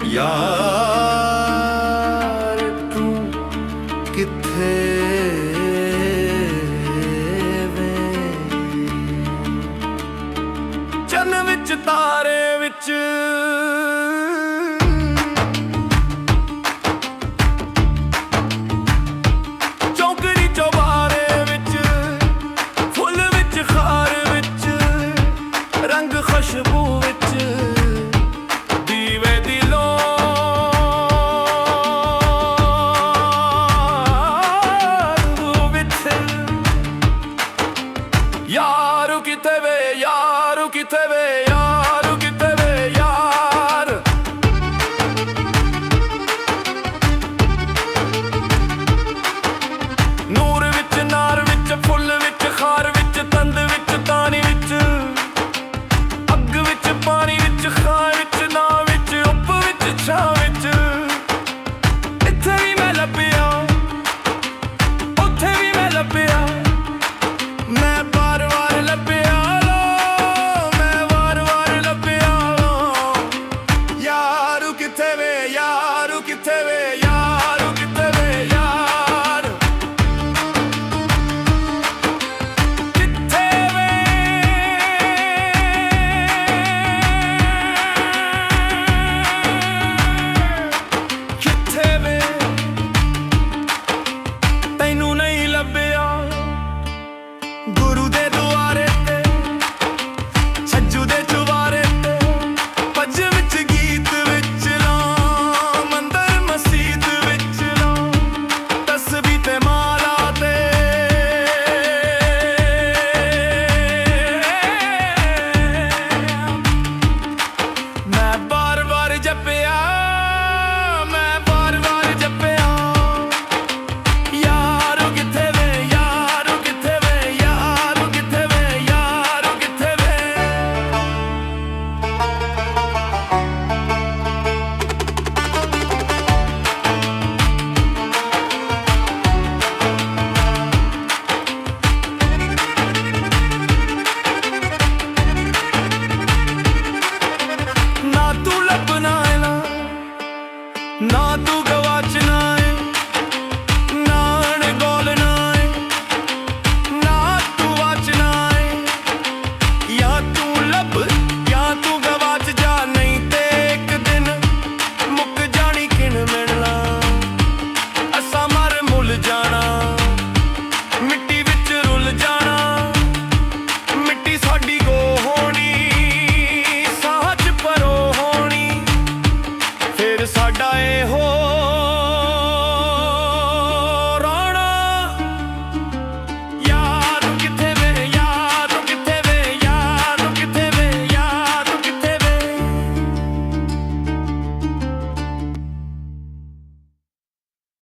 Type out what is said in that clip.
यार तू किथे वे चन विच तारे विच चौकड़ी चौबारे विच फुल विच खार विच रंग खुशबू विच दीवे दिलों विच यारू किथे वे यारू किथे वे यारू किथे वे यार नूर विच नार विच फुल विच खार विच तंद विच तानी विच अग विच पानी विच खां विच ना विच उप विच छां विच इत्थे भी मैं लभ्या उत्थे भी मैं लभ्या मैं बार बार लभ्या मैं बार बार लभ्या यारू किथे वे यारू किथे वे यारू किथे वे यार किथे वे किथे वे तैनू नहीं लभ्या गुरु दे दुआरे ते छज्जू दे चुबारे ते पज विच गीत विच लां मंदर मसीत विच लां तस्बीह ते माला ते मैं बार बार जपया मैं बार बार जपया यारू किथे वे यारू किथे वे यारू किथे वे यारू किथे वे ना तू लभना है ना तू